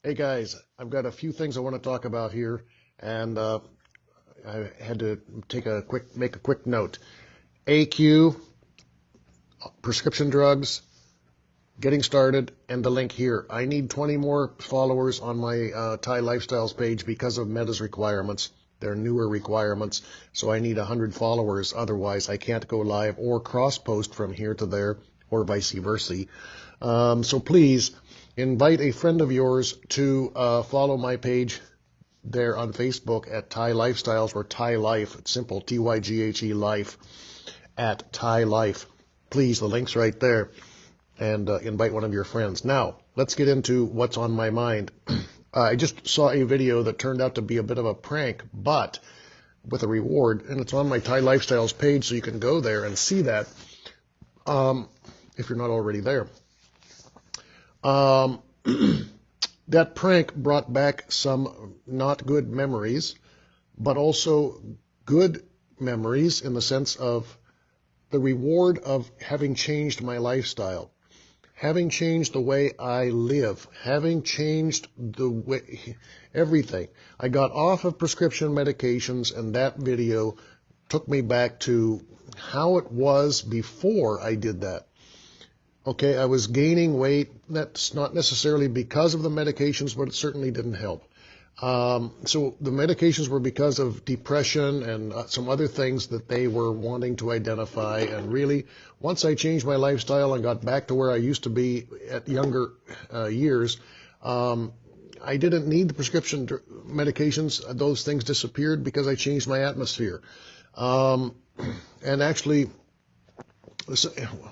Hey guys, I've got a few things I want to talk about here, and I had to make a quick note. AQ, prescription drugs, getting started, and the link here. I need 20 more followers on my Thai Lifestyles page because of Meta's requirements. They're newer requirements, so I need 100 followers. Otherwise, I can't go live or cross-post from here to there, or vice versa. So please invite a friend of yours to follow my page there on Facebook at Thai Lifestyles or Thai Life. It's simple, Tyghe Life at Thai Life. Please, the link's right there, and invite one of your friends. Now, let's get into what's on my mind. I just saw a video that turned out to be a bit of a prank, but with a reward, and it's on my Thai Lifestyles page, so you can go there and see that if you're not already there. That prank brought back some not good memories, but also good memories in the sense of the reward of having changed my lifestyle, having changed the way I live, having changed the way, everything. I got off of prescription medications, and that video took me back to how it was before I did that. Okay, I was gaining weight. That's not necessarily because of the medications, but it certainly didn't help. So the medications were because of depression and some other things that they were wanting to identify. And really, once I changed my lifestyle and got back to where I used to be at younger years, I didn't need the prescription medications. Those things disappeared because I changed my atmosphere. And actually,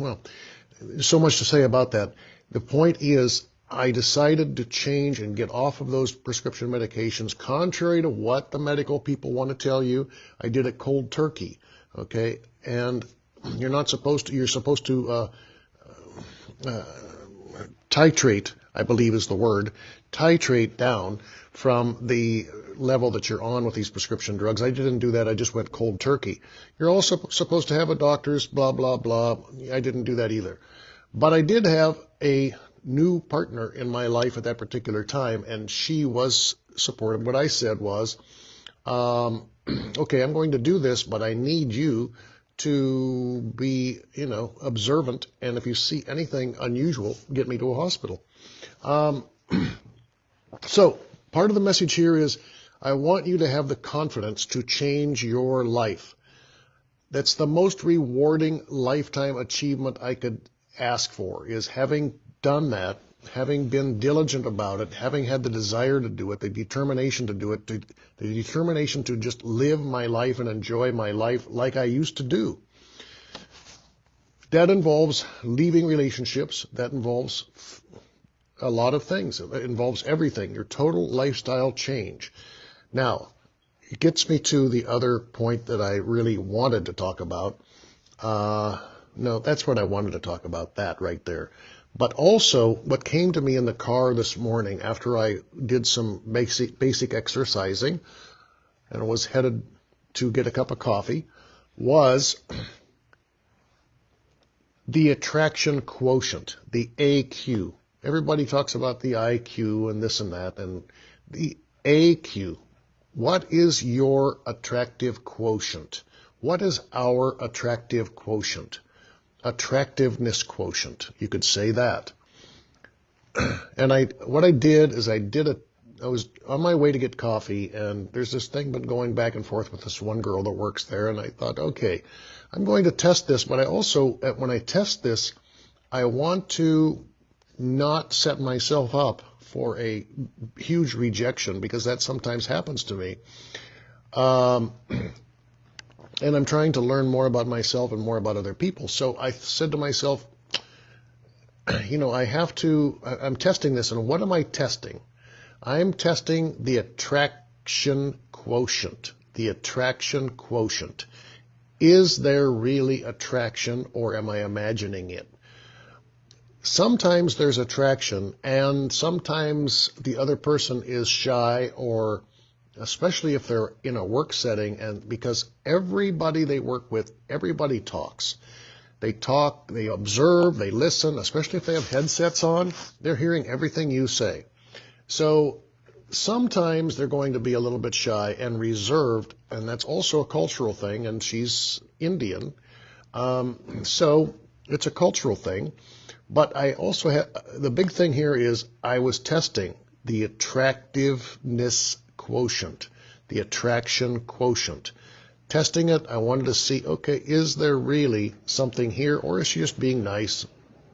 well, there's so much to say about that. The point is, I decided to change and get off of those prescription medications, contrary to what the medical people want to tell you. I did it cold turkey, okay? And you're supposed to titrate, I believe is the word, titrate down from the level that you're on with these prescription drugs. I didn't do that. I just went cold turkey. You're also supposed to have a doctor's blah, blah, blah. I didn't do that either. But I did have a new partner in my life at that particular time, and she was supportive. What I said was, okay, I'm going to do this, but I need you to be, observant, and if you see anything unusual, get me to a hospital. So part of the message here is I want you to have the confidence to change your life. That's the most rewarding lifetime achievement I could ask for, is having done that, having been diligent about it, having had the desire to do it, the determination to do it, the determination to just live my life and enjoy my life like I used to do. That involves leaving relationships. That involves a lot of things. It involves everything, your total lifestyle change. Now, it gets me to the other point that I really wanted to talk about. No, that's what I wanted to talk about, that right there. But also, what came to me in the car this morning after I did some basic exercising and was headed to get a cup of coffee was the attraction quotient, the AQ. Everybody talks about the IQ and this and that, and the AQ. What is your attractive quotient? What is our attractive quotient? Attractiveness quotient. You could say that. And what I did is I was on my way to get coffee, and there's this thing been going back and forth with this one girl that works there, and I thought, okay, I'm going to test this, but I also, when I test this, I want to not set myself up for a huge rejection, because that sometimes happens to me. And I'm trying to learn more about myself and more about other people. So I said to myself, I'm testing this, and what am I testing? I'm testing the attraction quotient. The attraction quotient. Is there really attraction, or am I imagining it? Sometimes there's attraction, and sometimes the other person is shy, or especially if they're in a work setting, and because everybody they work with, everybody talks. They talk, they observe, they listen, especially if they have headsets on, they're hearing everything you say. So sometimes they're going to be a little bit shy and reserved, and that's also a cultural thing, and she's Indian. So it's a cultural thing. But I also have, the big thing here is I was testing the attractiveness quotient, the attraction quotient. Testing it, I wanted to see, okay, is there really something here, or is she just being nice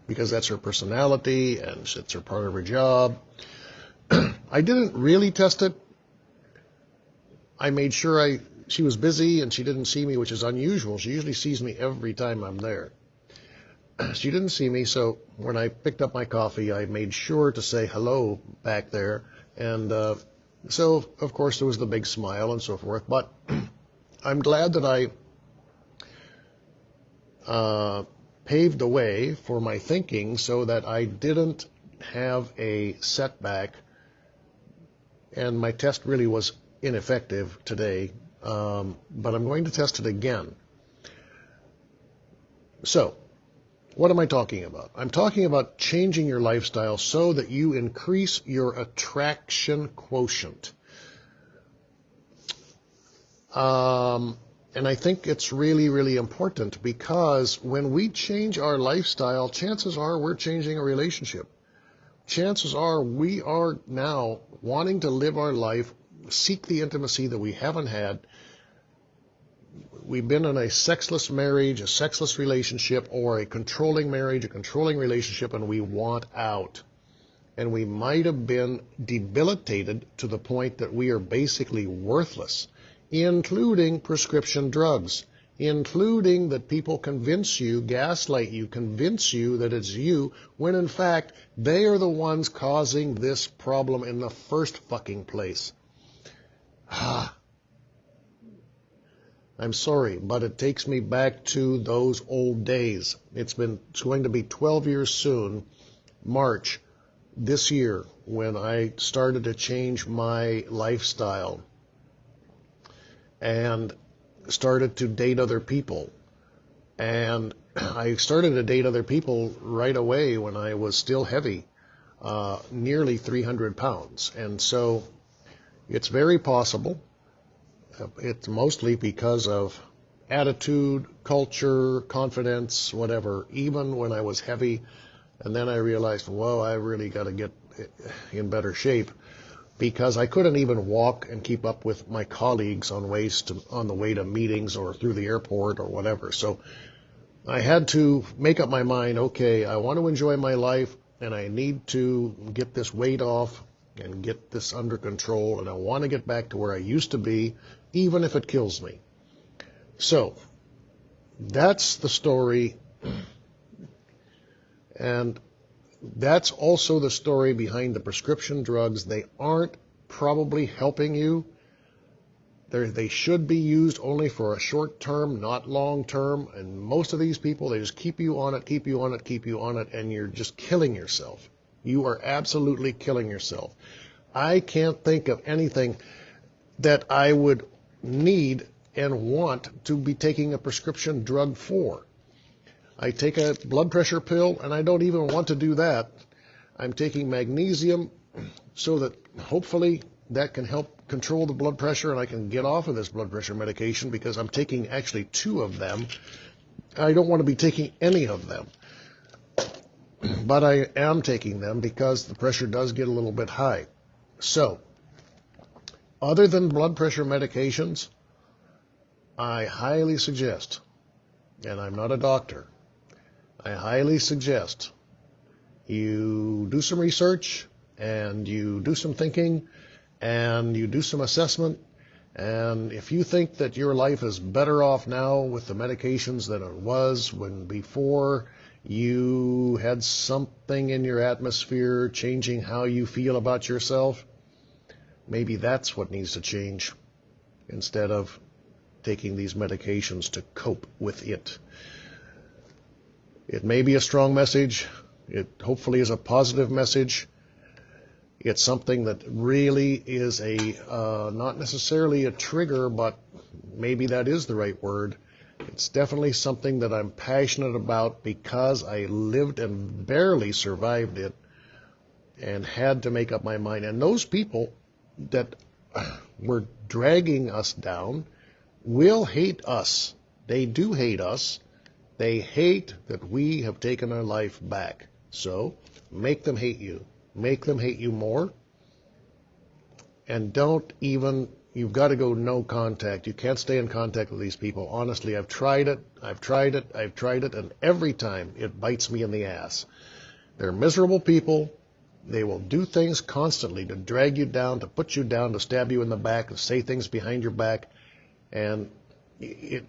because that's her personality and it's her part of her job? I didn't really test it. I made sure she was busy and she didn't see me, which is unusual. She usually sees me every time I'm there. She didn't see me, so when I picked up my coffee, I made sure to say hello back there. And so, of course, there was the big smile and so forth. But I'm glad that I paved the way for my thinking so that I didn't have a setback, and my test really was ineffective today, but I'm going to test it again. So, what am I talking about? I'm talking about changing your lifestyle so that you increase your attraction quotient. And I think it's really, really important, because when we change our lifestyle, chances are we're changing a relationship. Chances are we are now wanting to live our life, seek the intimacy that we haven't had. We've been in a sexless marriage, a sexless relationship, or a controlling marriage, a controlling relationship, and we want out. And we might have been debilitated to the point that we are basically worthless, including prescription drugs, including that people convince you, gaslight you, convince you that it's you, when in fact they are the ones causing this problem in the first fucking place. I'm sorry, but it takes me back to those old days. It's going to be 12 years soon, March this year, when I started to change my lifestyle and started to date other people. And I started to date other people right away when I was still heavy, nearly 300 pounds. And so it's very possible. It's mostly because of attitude, culture, confidence, whatever, even when I was heavy. And then I realized, whoa, I really got to get in better shape, because I couldn't even walk and keep up with my colleagues on the way to meetings or through the airport or whatever. So I had to make up my mind, okay, I want to enjoy my life, and I need to get this weight off and get this under control, and I want to get back to where I used to be, even if it kills me. So that's the story, and that's also the story behind the prescription drugs. They aren't probably helping you. They should be used only for a short term, not long term. And most of these people, they just keep you on it, keep you on it, keep you on it, and you're just killing yourself. You are absolutely killing yourself. I can't think of anything that I would need and want to be taking a prescription drug for. I take a blood pressure pill, and I don't even want to do that. I'm taking magnesium so that hopefully that can help control the blood pressure, and I can get off of this blood pressure medication, because I'm taking actually 2 of them. I don't want to be taking any of them, but I am taking them because the pressure does get a little bit high. So, other than blood pressure medications, I highly suggest, and I'm not a doctor, I highly suggest you do some research, and you do some thinking, and you do some assessment. And if you think that your life is better off now with the medications than it was when before you had something in your atmosphere changing how you feel about yourself, maybe that's what needs to change, instead of taking these medications to cope with it. It may be a strong message. It hopefully is a positive message. It's something that really is not necessarily a trigger, but maybe that is the right word. It's definitely something that I'm passionate about, because I lived and barely survived it. and had to make up my mind. And those people that were dragging us down will hate us. They do hate us. They hate that we have taken our life back. So make them hate you. Make them hate you more. And you've got to go no contact. You can't stay in contact with these people. Honestly, I've tried it, and every time it bites me in the ass. They're miserable people. They will do things constantly to drag you down, to put you down, to stab you in the back, to say things behind your back. And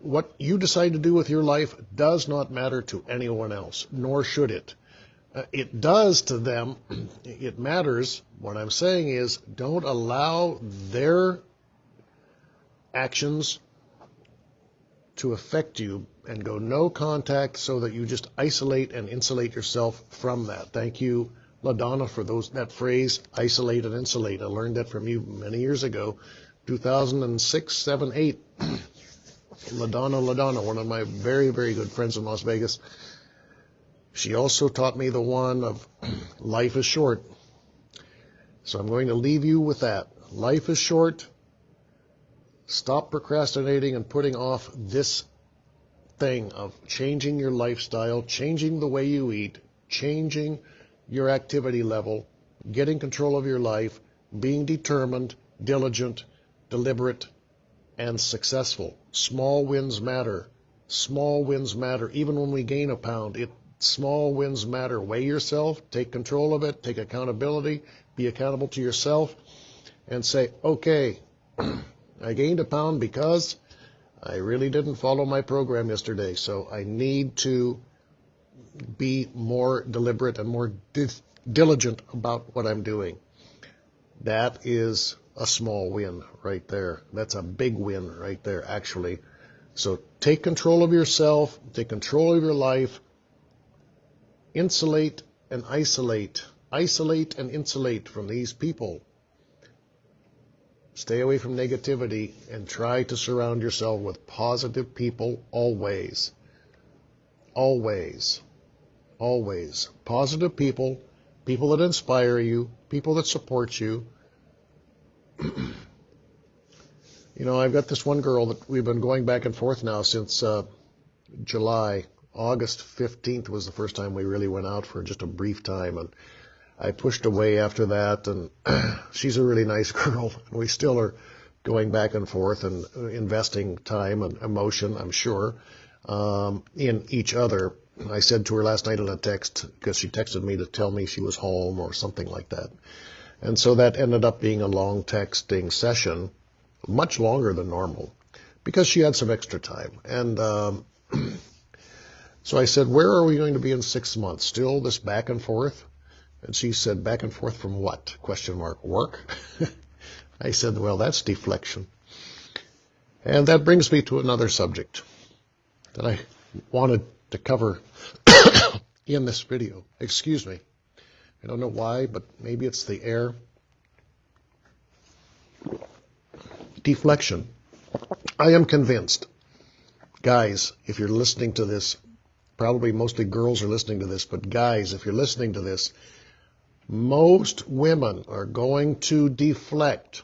what you decide to do with your life does not matter to anyone else, nor should it. It does to them. It matters. What I'm saying is, don't allow their actions to affect you, and go no contact so that you just isolate and insulate yourself from that. Thank you, LaDonna, for that phrase, isolate and insulate. I learned that from you many years ago, 2006, 7, 8. LaDonna, one of my very, very good friends in Las Vegas. She also taught me the one of life is short. So I'm going to leave you with that. Life is short. Stop procrastinating and putting off this thing of changing your lifestyle, changing the way you eat, changing your activity level, getting control of your life, being determined, diligent, deliberate, and successful. Small wins matter. Small wins matter. Even when we gain a pound, small wins matter. Weigh yourself, take control of it, take accountability, be accountable to yourself, and say, okay, I gained a pound because I really didn't follow my program yesterday, so I need to be more deliberate and more diligent about what I'm doing. That is a small win right there. That's a big win right there, actually. So take control of yourself, take control of your life, insulate and isolate. Isolate and insulate from these people. Stay away from negativity and try to surround yourself with positive people always. Always. Always. Positive people, people that inspire you, people that support you. You know, I've got this one girl that we've been going back and forth now since July. August 15th was the first time we really went out for just a brief time, and I pushed away after that, and she's a really nice girl. We still are going back and forth and investing time and emotion, I'm sure, in each other. I said to her last night in a text, because she texted me to tell me she was home or something like that. And so that ended up being a long texting session, much longer than normal, because she had some extra time. And so I said, where are we going to be in 6 months? Still this back and forth? And she said, back and forth from what? Question mark. Work? I said, well, that's deflection. And that brings me to another subject that I wanted to cover in this video. Excuse me. I don't know why, but maybe it's the air. Deflection. I am convinced, guys, if you're listening to this, probably mostly girls are listening to this, but guys, if you're listening to this, most women are going to deflect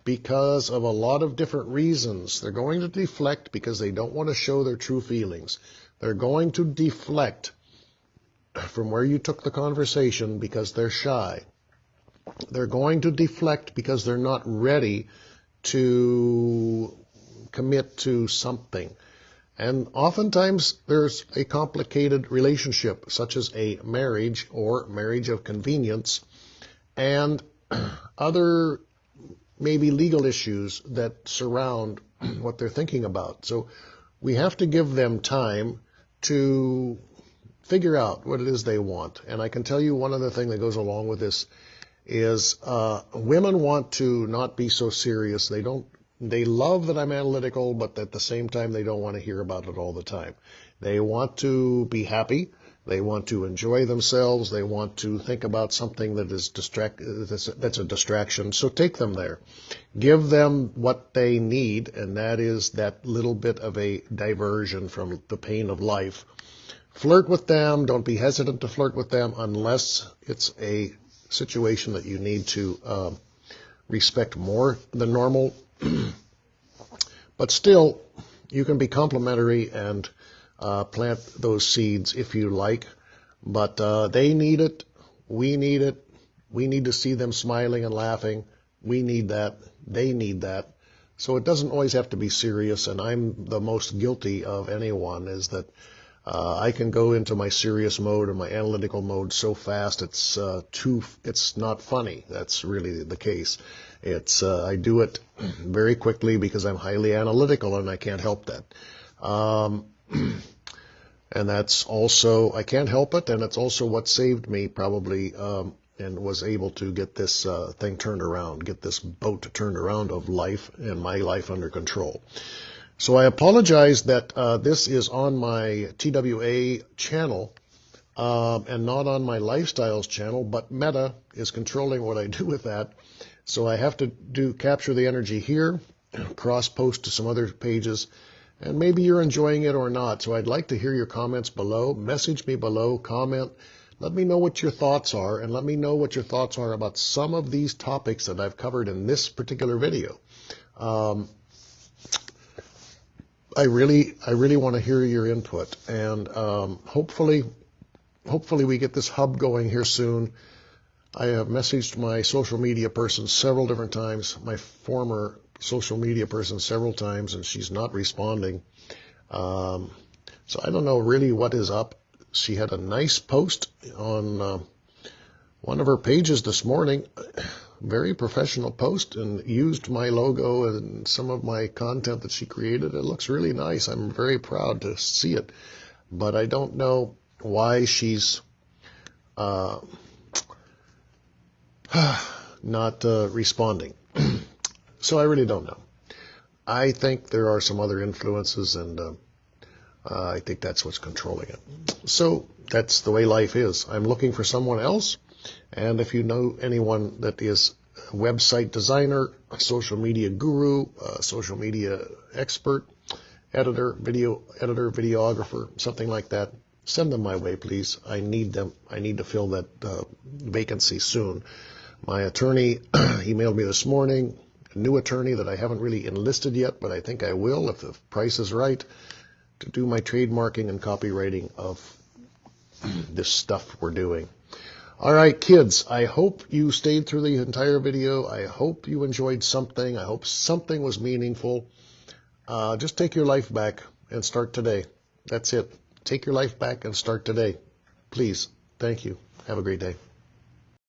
because of a lot of different reasons. They're going to deflect because they don't want to show their true feelings. They're going to deflect from where you took the conversation because they're shy. They're going to deflect because they're not ready to commit to something. And oftentimes there's a complicated relationship, such as a marriage or marriage of convenience, and other maybe legal issues that surround what they're thinking about. So we have to give them time to figure out what it is they want. And I can tell you one other thing that goes along with this is women want to not be so serious. They love that I'm analytical, but at the same time, they don't want to hear about it all the time. They want to be happy. They want to enjoy themselves. They want to think about something that is that's a distraction. So take them there. Give them what they need, and that is that little bit of a diversion from the pain of life. Flirt with them. Don't be hesitant to flirt with them unless it's a situation that you need to respect more than normal. But still, you can be complimentary and plant those seeds if you like. But they need it. We need it. We need to see them smiling and laughing. We need that. They need that. So it doesn't always have to be serious. And I'm the most guilty of anyone, is that I can go into my serious mode or my analytical mode so fast it's not funny. That's really the case. I do it very quickly because I'm highly analytical and I can't help that. And that's also, I can't help it, and it's also what saved me probably, and was able to get this thing turned around, get this boat turned around of life and my life under control. So I apologize that this is on my TWA channel and not on my Lifestyles channel, but Meta is controlling what I do with that. So I have to capture the energy here, cross-post to some other pages, and maybe you're enjoying it or not. So I'd like to hear your comments below. Message me below, comment. Let me know what your thoughts are, and let me know what your thoughts are about some of these topics that I've covered in this particular video. I really want to hear your input, and hopefully we get this hub going here soon. I have messaged my social media person several different times, my former social media person several times, and she's not responding. So I don't know really what is up. She had a nice post on one of her pages this morning, very professional post, and used my logo and some of my content that she created. It looks really nice. I'm very proud to see it, but I don't know why she's not responding. So I really don't know. I think there are some other influences, and I think that's what's controlling it. So that's the way life is. I'm looking for someone else, and if you know anyone that is a website designer, a social media guru, a social media expert, editor, videographer, something like that, send them my way, please. I need them. I need to fill that vacancy soon. My attorney emailed me this morning, a new attorney that I haven't really enlisted yet, but I think I will if the price is right, to do my trademarking and copywriting of this stuff we're doing. All right, kids, I hope you stayed through the entire video. I hope you enjoyed something. I hope something was meaningful. Just take your life back and start today. That's it. Take your life back and start today. Please. Thank you. Have a great day.